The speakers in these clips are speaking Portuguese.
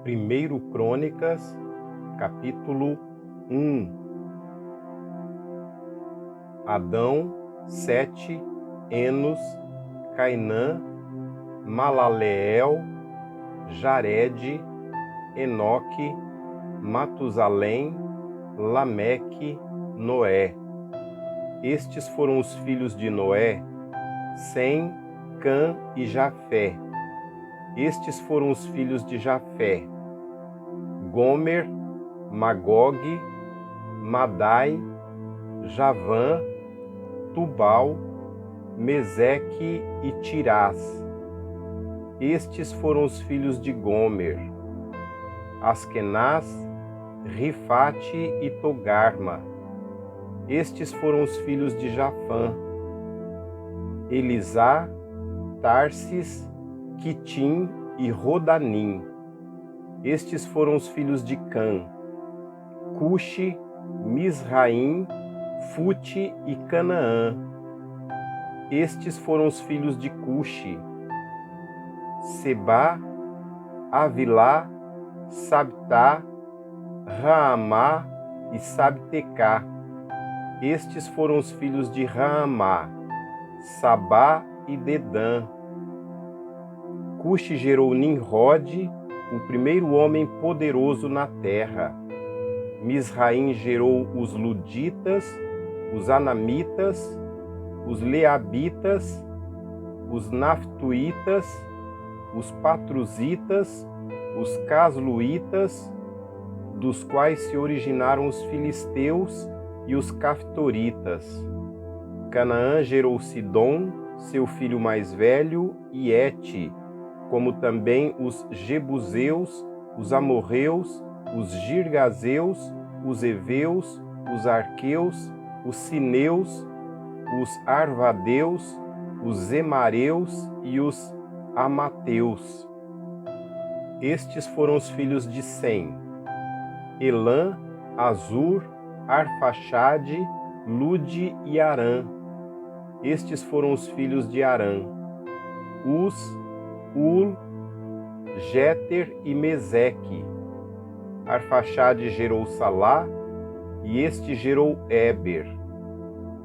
1 Crônicas, capítulo 1. Adão, Sete, Enos, Cainã, Malaleel, Jarede, Enoque, Matusalém, Lameque, Noé. Estes foram os filhos de Noé, Sem, Cã e Jafé. Estes foram os filhos de Jafé: Gomer, Magogue, Madai, Javã, Tubal, Meseque e Tirás. Estes foram os filhos de Gomer: Askenaz, Rifate e Togarma. Estes foram os filhos de Jafã: Elisá, Tarsis, Quitim e Rodanim. Estes foram os filhos de Cã: Cuxi, Misraim, Fute e Canaã. Estes foram os filhos de Cuxi: Sebá, Avilá, Sabtá, Raamá e Sabtecá. Estes foram os filhos de Raamá: Sabá e Dedã. Cuxi gerou Nimrode, o primeiro homem poderoso na terra. Misraim gerou os Luditas, os Anamitas, os Leabitas, os Naftuítas, os Patruzitas, os Casluítas, dos quais se originaram os Filisteus e os Caftoritas. Canaã gerou Sidom, seu filho mais velho, e Ete, como também os Jebuseus, os Amorreus, os Girgazeus, os Eveus, os Arqueus, os Sineus, os Arvadeus, os Zemareus e os Amateus. Estes foram os filhos de Sem: Elã, Azur, Arfaxade, Lude e Arã. Estes foram os filhos de Arã: Uz, Ul, Jéter e Meseque. Arfaxade gerou Salá, e este gerou Éber.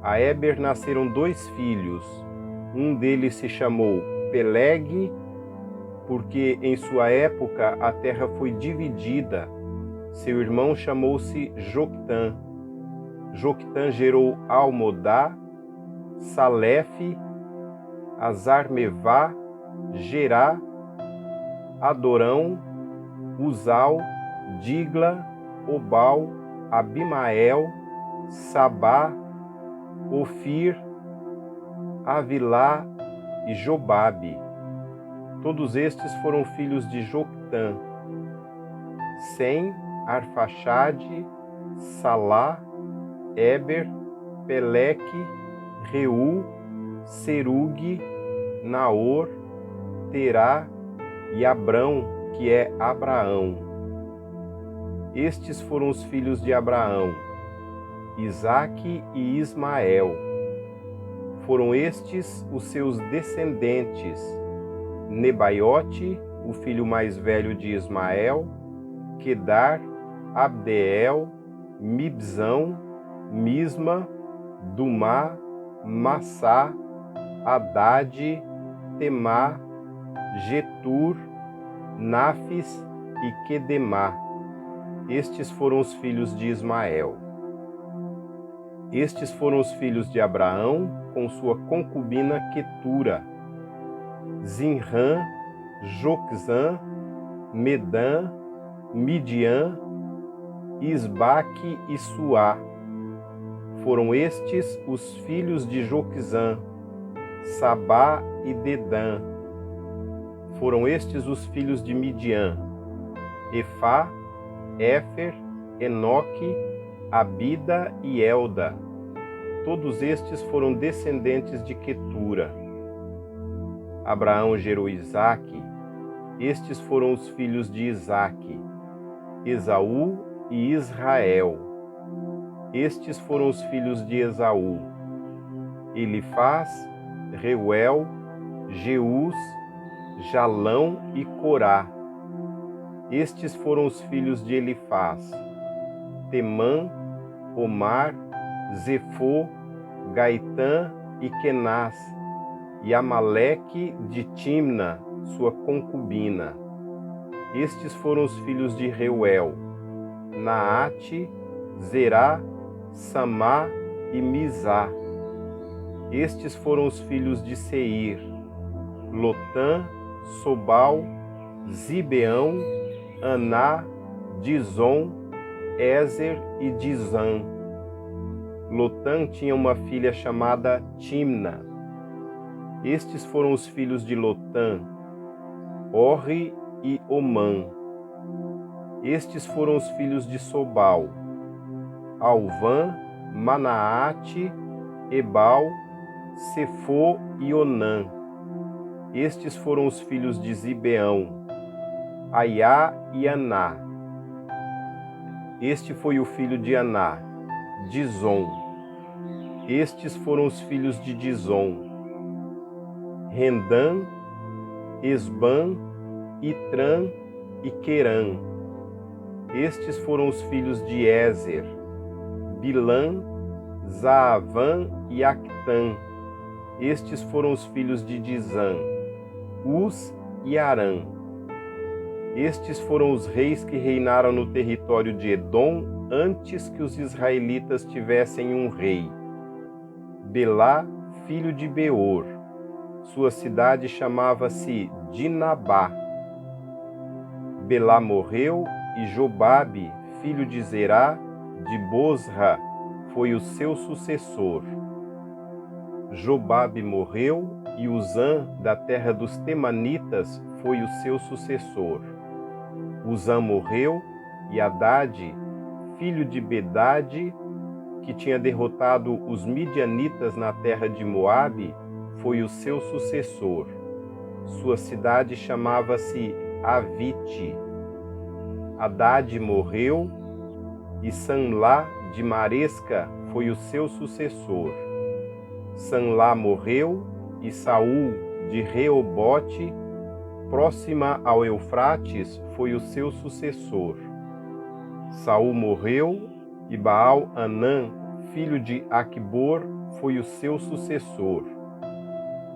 A Éber nasceram 2 filhos. Um deles se chamou Peleg, porque em sua época a terra foi dividida. Seu irmão chamou-se Joctã. Joctã gerou Almodá, Salefe, Azarmevá, Gerá, Adorão, Uzal, Digla, Obal, Abimael, Sabá, Ofir, Avilá e Jobabe. Todos estes foram filhos de Joctã: Sem, Arfaxade, Salá, Éber, Peleque, Reu, Serugue, Naor, Terá e Abrão, que é Abraão. Estes foram os filhos de Abraão: Isaque e Ismael. Foram estes os seus descendentes: Nebaiote, o filho mais velho de Ismael, Quedar, Abdeel, Mibzão, Misma, Dumá, Massá, Haddad, Temá, Getur, Nafis e Quedemá. Estes foram os filhos de Ismael. Estes foram os filhos de Abraão com sua concubina Quetura: Zinrã, Joczã, Medã, Midian, Isbaque e Suá. Foram estes os filhos de Joczã: Sabá e Dedã. Foram estes os filhos de Midian: Efá, Éfer, Enoque, Abida e Elda. Todos estes foram descendentes de Quetura. Abraão gerou Isaque. Estes foram os filhos de Isaque: Esaú e Israel. Estes foram os filhos de Esaú: Elifaz, Reuel, Jeús, Jalão e Corá. Estes foram os filhos de Elifaz: Temã, Omar, Zefô, Gaitã e Kenaz, e Amaleque de Timna, sua concubina. Estes foram os filhos de Reuel: Naate, Zerá, Samá e Mizá. Estes foram os filhos de Seir: Lotã, Sobal, Zibeão, Aná, Dizon, Ézer e Dizã. Lotã tinha uma filha chamada Timna. Estes foram os filhos de Lotã: Orri e Omã. Estes foram os filhos de Sobal: Alvã, Manaate, Ebal, Sefô e Onã. Estes foram os filhos de Zibeão: Aiá e Aná. Este foi o filho de Aná, Dizon. Estes foram os filhos de Dizon: Rendã, Esbã, Itrã e Querã. Estes foram os filhos de Ézer: Bilã, Zaavã e Actã. Estes foram os filhos de Dizã: Uz e Arã. Estes foram os reis que reinaram no território de Edom antes que os israelitas tivessem um rei. Belá, filho de Beor. Sua cidade chamava-se Dinabá. Belá morreu e Jobabe, filho de Zerá, de Bosra, foi o seu sucessor. Jobabe morreu e Uzã, da terra dos Temanitas, foi o seu sucessor. Uzã morreu e Hadade, filho de Bedade, que tinha derrotado os midianitas na terra de Moabe, foi o seu sucessor. Sua cidade chamava-se Avite. Hadade morreu e Sanlá de Maresca foi o seu sucessor. Sanlá morreu e Saul de Reobote, próxima ao Eufrates, foi o seu sucessor. Saul morreu e Baal-Anã, filho de Aqubor, foi o seu sucessor.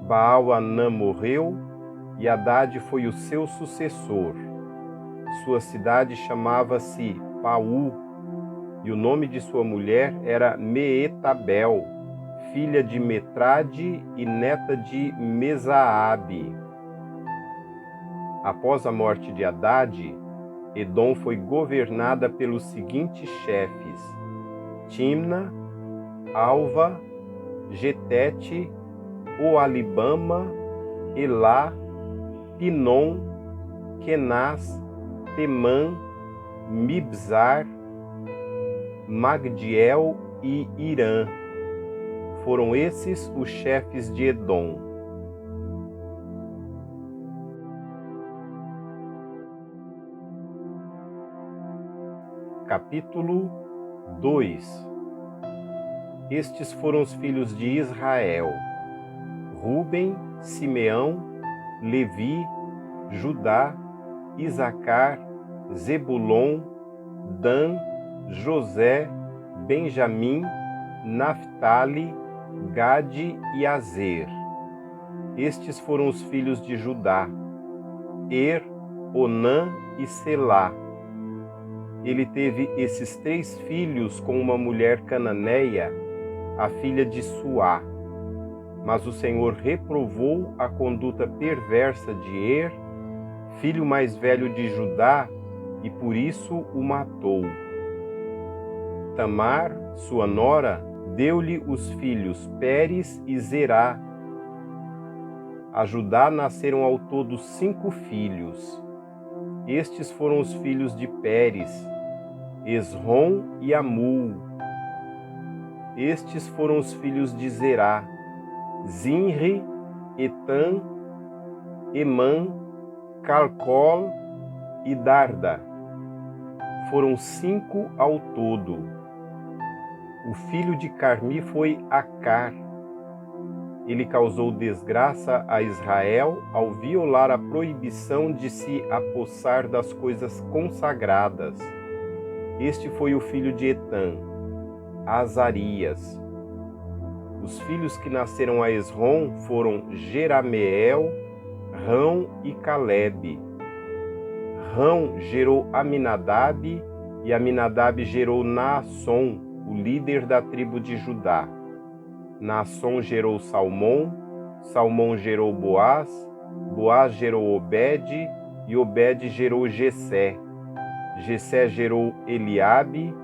Baal-Anã morreu e Hadade foi o seu sucessor. Sua cidade chamava-se Paú, e o nome de sua mulher era Meetabel, filha de Metrade e neta de Mesaabe. Após a morte de Hadade, Edom foi governada pelos seguintes chefes: Timna, Alva, Getete, Oalibama, Elá, Pinom, Kenaz, Temã, Mibzar, Magdiel e Irã. Foram esses os chefes de Edom. Capítulo 2. Estes foram os filhos de Israel: Ruben, Simeão, Levi, Judá, Isacar, Zebulon, Dan, José, Benjamim, Naftali, Gade e Azer. Estes foram os filhos de Judá: Onã e Selá. Ele teve esses 3 filhos com uma mulher cananeia, a filha de Suá. Mas o Senhor reprovou a conduta perversa de filho mais velho de Judá, e por isso o matou. Tamar, sua nora, deu-lhe os filhos Pérez e Zerá. A Judá nasceram ao todo 5 filhos. Estes foram os filhos de Pérez: Esrom e Amul. Estes foram os filhos de Zerá: Zinri, Etan, Emã, Calcol e Darda. Foram 5 ao todo. O filho de Carmi foi Acar. Ele causou desgraça a Israel ao violar a proibição de se apossar das coisas consagradas. Este foi o filho de Etã, Azarias. Os filhos que nasceram a Esrom foram Jerameel, Rão e Calebe. Rão gerou Aminadab, e Aminadab gerou Naasson, o líder da tribo de Judá. Naasson gerou Salmão, Salmão gerou Boaz, Boaz gerou Obed, e Obed gerou Jessé. Jessé gerou Eliabe,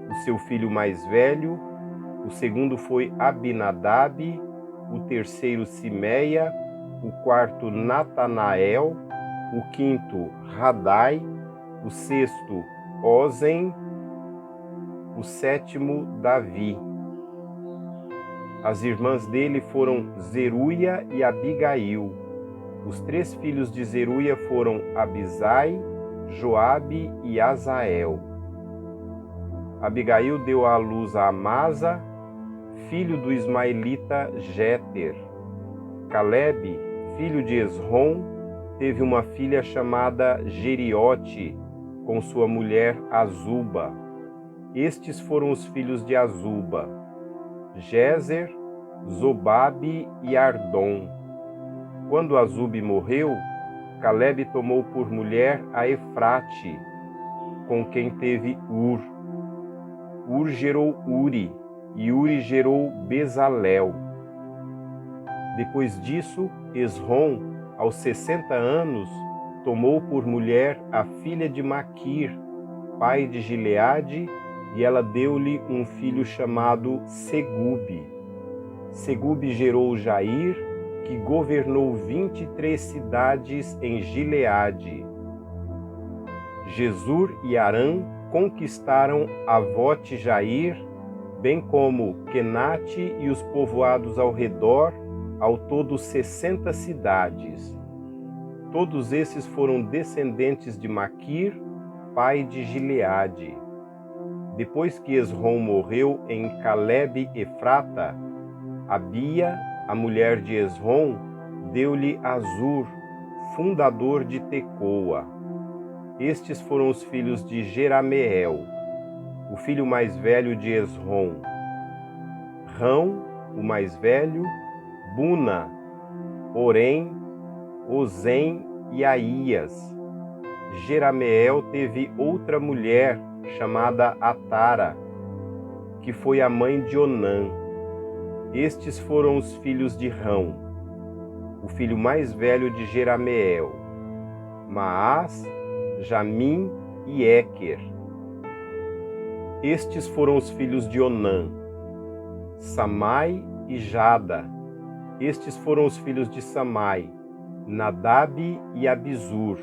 o seu filho mais velho. O segundo foi Abinadab, o terceiro Simeia, o quarto Natanael, o quinto Radai, o sexto Ozen, o sétimo Davi. As irmãs dele foram Zeruia e Abigail. Os 3 filhos de Zeruia foram Abisai, Joabe e Azael. Abigail deu à luz a Amasa, filho do ismaelita Jéter. Calebe, filho de Esrom, teve uma filha chamada Jeriote, com sua mulher Azuba. Estes foram os filhos de Azuba: Jezer, Zobabe e Ardom. Quando Azube morreu, Calebe tomou por mulher a Efrate, com quem teve Ur. Ur gerou Uri, e Uri gerou Bezalel. Depois disso, Esrom, aos 60 anos, tomou por mulher a filha de Maquir, pai de Gileade, e ela deu-lhe um filho chamado Segube. Segube gerou Jair, que governou 23 cidades em Gileade. Jesur e Arã conquistaram Avote-Jair, bem como Quenate e os povoados ao redor, ao todo 60 cidades. Todos esses foram descendentes de Maquir, pai de Gileade. Depois que Esrom morreu em Calebe-Efrata, Abia, a mulher de Esrom, deu-lhe Azur, fundador de Tecoa. Estes foram os filhos de Jerameel, o filho mais velho de Esrom. Rão, o mais velho, Buna, Orém, Ozem e Aías. Jerameel teve outra mulher chamada Atara, que foi a mãe de Onã. Estes foram os filhos de Rão, o filho mais velho de Jerameel: Maás, Jamim e Équer. Estes foram os filhos de Onã: Samai e Jada. Estes foram os filhos de Samai: Nadab e Abizur.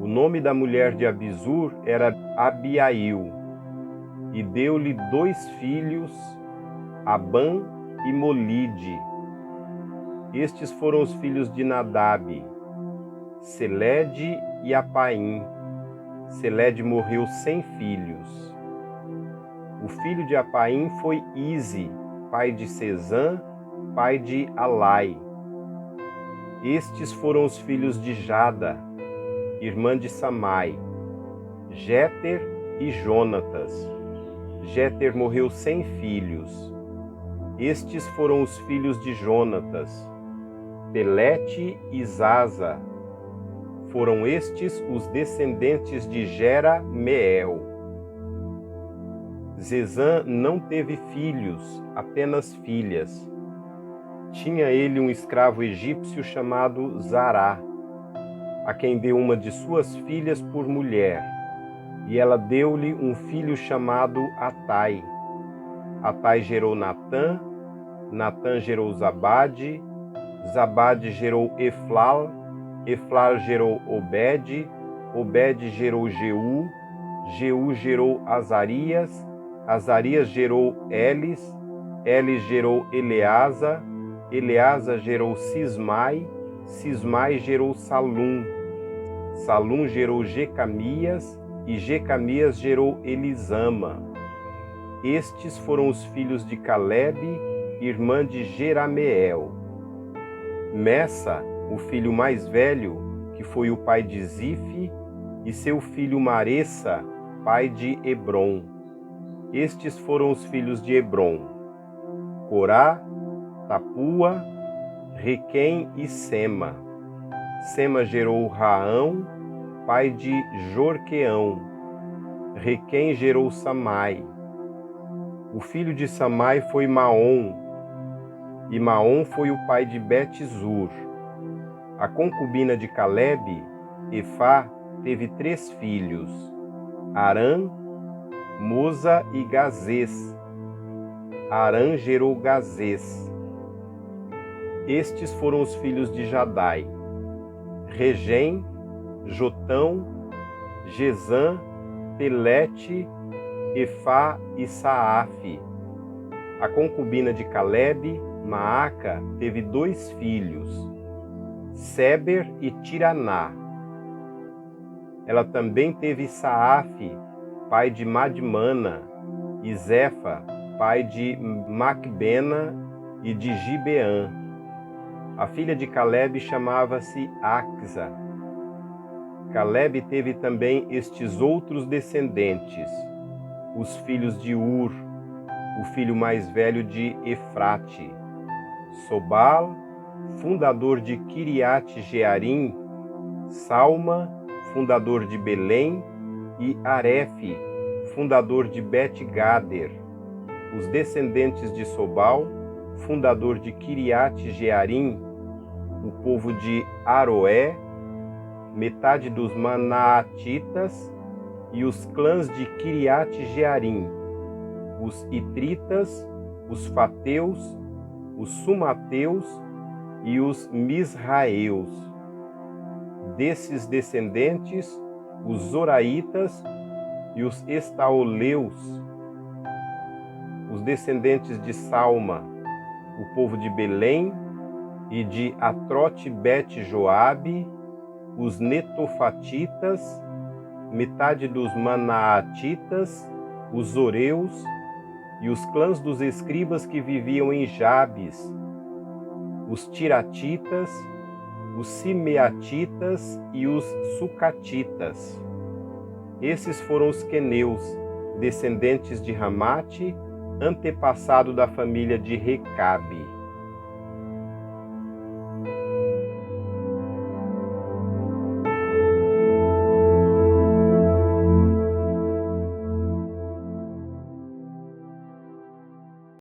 O nome da mulher de Abizur era Abiail, e deu-lhe 2 filhos, Abã e Molide. Estes foram os filhos de Nadab: Selede e Apaim. Selede morreu sem filhos. O filho de Apaim foi Ize, pai de Sezã, pai de Alai. Estes foram os filhos de Jada, irmã de Samai: Jéter e Jonatas. Jéter morreu sem filhos. Estes foram os filhos de Jonatas: Pelete e Zaza. Foram estes os descendentes de Jerameel. Zezã não teve filhos, apenas filhas. Tinha ele um escravo egípcio chamado Zará, a quem deu uma de suas filhas por mulher, e ela deu-lhe um filho chamado Atai. Atai gerou Natã, Natã gerou Zabade, Zabade gerou Eflal, Eflal gerou Obed, Obed gerou Jeú, Jeú gerou Azarias, Azarias gerou Elis, Elis gerou Eleasa, Eleasa gerou Sismai, Sismai gerou Salum, Salum gerou Jecamias, e Jecamias gerou Elisama. Estes foram os filhos de Calebe, irmã de Jerameel. Messa, o filho mais velho, que foi o pai de Zife, e seu filho Maressa, pai de Hebron. Estes foram os filhos de Hebron: Corá, Tapua, Requem e Sema. Sema gerou Raão, pai de Jorqueão. Requem gerou Samai. O filho de Samai foi Maom, e Maom foi o pai de Bet-Zur. A concubina de Calebe, Efá, teve 3 filhos: Arã, Moza e Gazês. Arã gerou Gazês. Estes foram os filhos de Jadai: Regem, Jotão, Gesã, Pelete, Efá e Saafe. A concubina de Calebe, Maaca, teve 2 filhos, Seber e Tiraná. Ela também teve Saafe, pai de Madmana, e Zefa, pai de Macbena e de Gibeã. A filha de Calebe chamava-se Axa. Calebe teve também estes outros descendentes: os filhos de Ur, o filho mais velho de Efrate, Sobal, fundador de Kiriat-Jearim, Salma, fundador de Belém, e Arefe, fundador de Bet-Gader. Os descendentes de Sobal, fundador de Kiriat-Jearim, o povo de Aroé, metade dos Manaatitas e os clãs de Kiriat-Jearim, os Itritas, os Fateus, os Sumateus e os Misraeus. Desses descendentes, os Zoraitas e os Estaoleus. Os descendentes de Salma, o povo de Belém, e de Atrote-Bet-Joabe, os Netofatitas, metade dos Manaatitas, os Zoreus e os clãs dos escribas que viviam em Jabes, os Tiratitas, os Simeatitas e os Sucatitas. Esses foram os queneus, descendentes de Ramate, antepassado da família de Recabe.